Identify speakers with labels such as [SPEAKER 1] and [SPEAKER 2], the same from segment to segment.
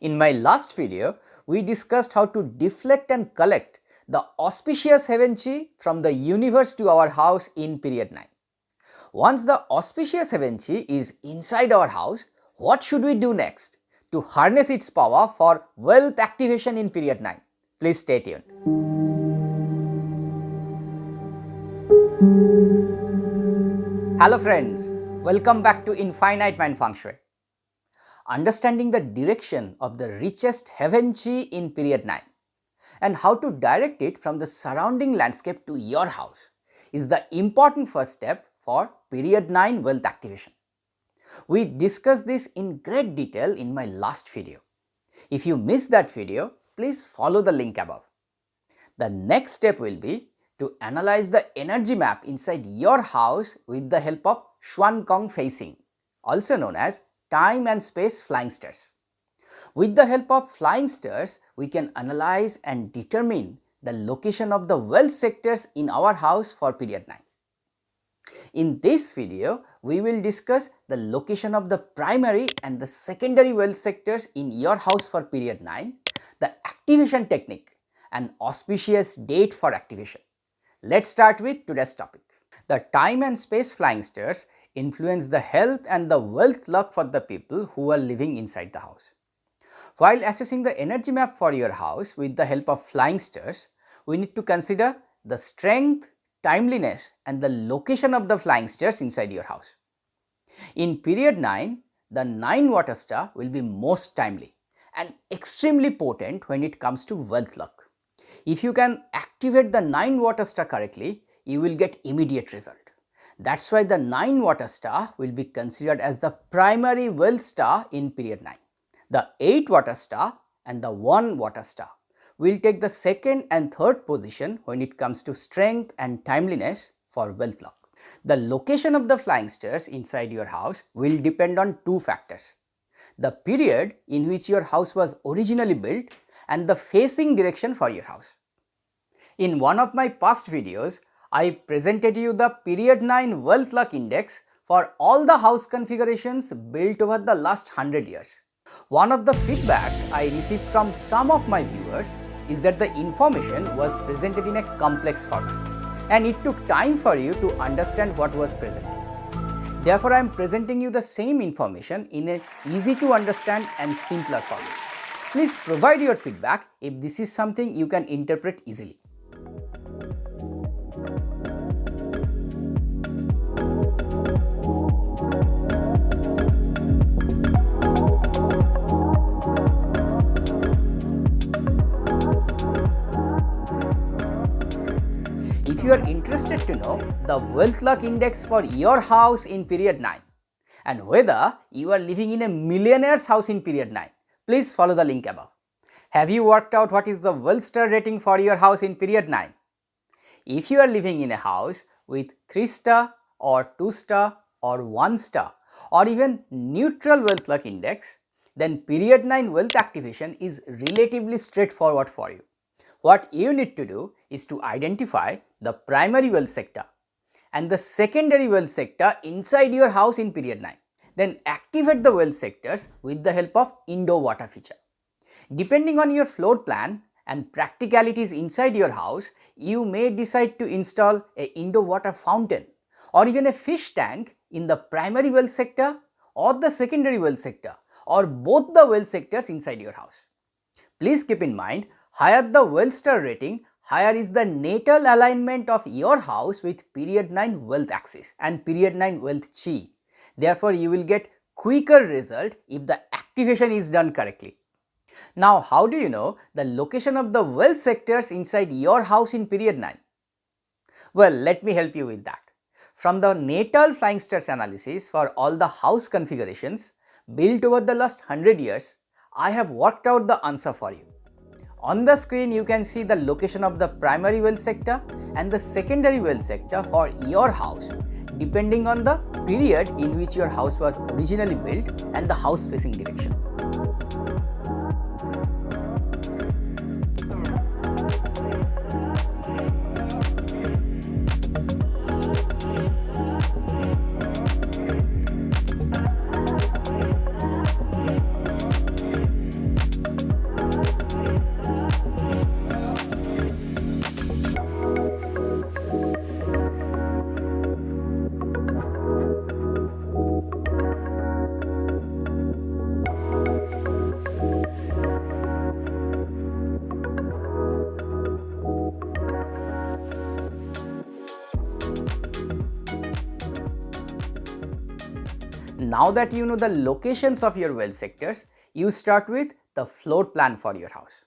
[SPEAKER 1] In my last video, we discussed how to deflect and collect the auspicious heaven chi from the universe to our house in period 9. Once the auspicious heaven chi is inside our house, what should we do next to harness its power for wealth activation in period 9? Please stay tuned. Hello friends, welcome back to Infinite Mind Feng Shui. Understanding the direction of the richest heaven chi in period 9 and how to direct it from the surrounding landscape to your house is the important first step for period 9 wealth activation. We discussed this in great detail in my last video. If you missed that video, please follow the link above. The next step will be to analyze the energy map inside your house with the help of Xuan Kong facing, also known as time and space flying stars. With the help of flying stars, we can analyze and determine the location of the wealth sectors in our house for period 9. In this video, we will discuss the location of the primary and the secondary wealth sectors in your house for period 9, the activation technique, and auspicious date for activation. Let's start with today's topic. The time and space flying stars influence the health and the wealth luck for the people who are living inside the house. While assessing the energy map for your house with the help of flying stars, we need to consider the strength, timeliness and the location of the flying stars inside your house. In period 9, the 9 water star will be most timely and extremely potent when it comes to wealth luck. If you can activate the 9 water star correctly, you will get immediate result. That's why the 9 water star will be considered as the primary wealth star in period 9. The 8 water star and the 1 water star will take the second and third position when it comes to strength and timeliness for wealth luck. The location of the flying stars inside your house will depend on two factors: the period in which your house was originally built and the facing direction for your house. In one of my past videos, I presented you the period 9 wealth luck index for all the house configurations built over the last 100 years. One of the feedbacks I received from some of my viewers is that the information was presented in a complex format and it took time for you to understand what was presented. Therefore, I am presenting you the same information in an easy to understand and simpler format. Please provide your feedback if this is something you can interpret easily. If you are interested to know the wealth luck index for your house in period 9 and whether you are living in a millionaire's house in period 9, please follow the link above. Have you worked out what is the wealth star rating for your house in period 9? If you are living in a house with 3 star or 2 star or 1 star or even neutral wealth luck index, then period 9 wealth activation is relatively straightforward for you. What you need to do is to identify the primary wealth sector and the secondary wealth sector inside your house in period 9. Then activate the wealth sectors with the help of indoor water feature. Depending on your floor plan and practicalities inside your house, you may decide to install an indoor water fountain or even a fish tank in the primary wealth sector or the secondary wealth sector or both the wealth sectors inside your house. Please keep in mind, higher the wealth star rating, higher is the natal alignment of your house with period 9 wealth axis and period 9 wealth chi. Therefore, you will get quicker result if the activation is done correctly. Now, how do you know the location of the wealth sectors inside your house in period 9? Well, let me help you with that. From the natal flying stars analysis for all the house configurations built over the last 100 years, I have worked out the answer for you. On the screen, you can see the location of the primary wealth sector and the secondary wealth sector for your house depending on the period in which your house was originally built and the house facing direction. And now that you know the locations of your wealth sectors, you start with the floor plan for your house.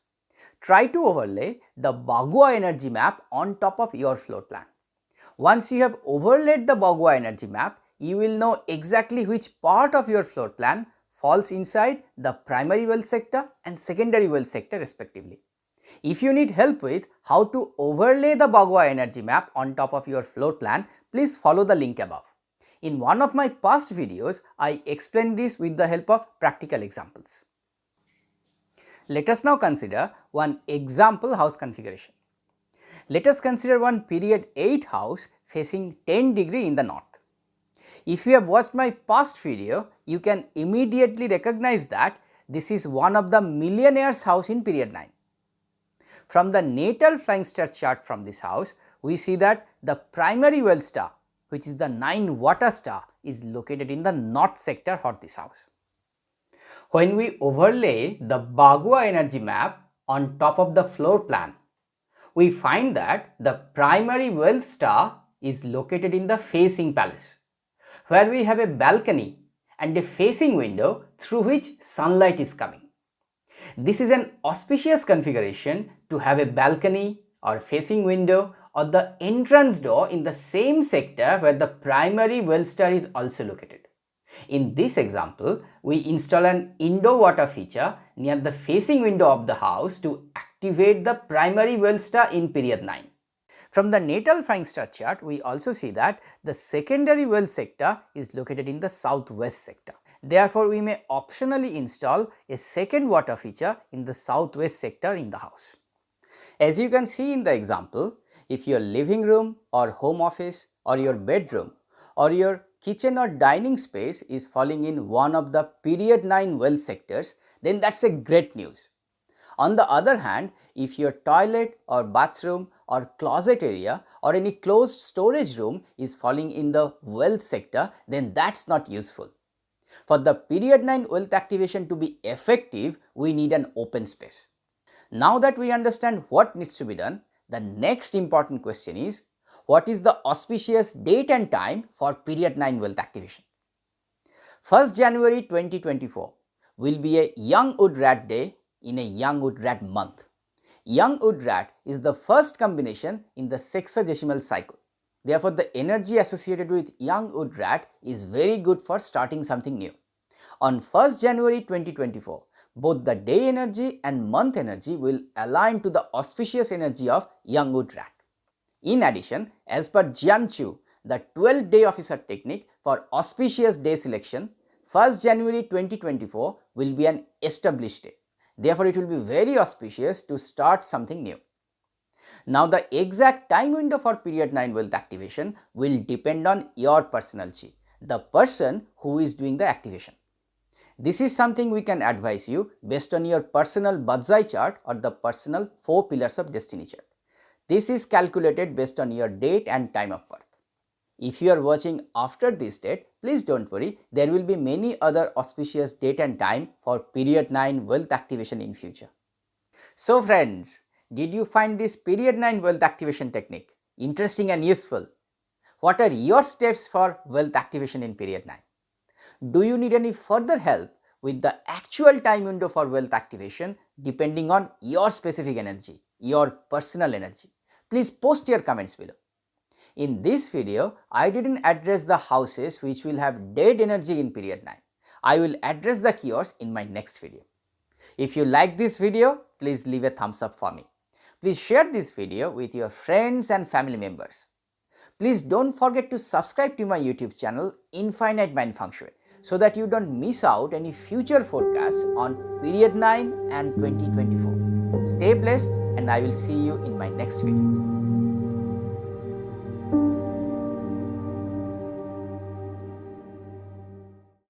[SPEAKER 1] Try to overlay the Bagua energy map on top of your floor plan. Once you have overlaid the Bagua energy map, you will know exactly which part of your floor plan falls inside the primary wealth sector and secondary wealth sector respectively. If you need help with how to overlay the Bagua energy map on top of your floor plan, please follow the link above. In one of my past videos, I explained this with the help of practical examples. Let us now consider one example house configuration. Let us consider one period 8 house facing 10 degree in the north. If you have watched my past video, you can immediately recognize that this is one of the millionaire's house in period 9. From the natal flying star chart from this house, we see that the primary wealth star, which is the 9 water star, is located in the north sector for this house. When we overlay the Bagua energy map on top of the floor plan, we find that the primary wealth star is located in the facing palace, where we have a balcony and a facing window through which sunlight is coming. This is an auspicious configuration to have a balcony or facing window or the entrance door in the same sector where the primary wealth star is also located. In this example, we install an indoor water feature near the facing window of the house to activate the primary wealth star in period 9. From the natal flying star chart, we also see that the secondary wealth sector is located in the southwest sector. Therefore, we may optionally install a second water feature in the southwest sector in the house. As you can see in the example, if your living room or home office or your bedroom or your kitchen or dining space is falling in one of the period 9 wealth sectors, then that's a great news. On the other hand, if your toilet or bathroom or closet area or any closed storage room is falling in the wealth sector, then that's not useful. For the period 9 wealth activation to be effective, we need an open space. Now that we understand what needs to be done, the next important question is, what is the auspicious date and time for period 9 wealth activation? 1st January 2024 will be a young wood rat day in a young wood rat month. Young wood rat is the first combination in the sexagesimal cycle. Therefore, the energy associated with young wood rat is very good for starting something new. On 1st January 2024, both the day energy and month energy will align to the auspicious energy of young wood rat. In addition, as per Jian Chu, the 12-day officer technique for auspicious day selection, 1st January 2024 will be an established day. Therefore, it will be very auspicious to start something new. Now, the exact time window for period 9 wealth activation will depend on your personal chi, the person who is doing the activation. This is something we can advise you based on your personal Badzai chart or the personal 4 pillars of destiny chart. This is calculated based on your date and time of birth. If you are watching after this date, please don't worry, there will be many other auspicious date and time for period 9 wealth activation in future. So friends, did you find this period 9 wealth activation technique interesting and useful? What are your steps for wealth activation in period 9? Do you need any further help with the actual time window for wealth activation depending on your specific energy, your personal energy? Please post your comments below. In this video, I didn't address the houses which will have dead energy in period 9. I will address the cures in my next video. If you like this video, please leave a thumbs up for me. Please share this video with your friends and family members. Please don't forget to subscribe to my YouTube channel Infinite Mind Feng Shui so that you don't miss out any future forecasts on period 9 and 2024. Stay blessed and I will see you in my next video.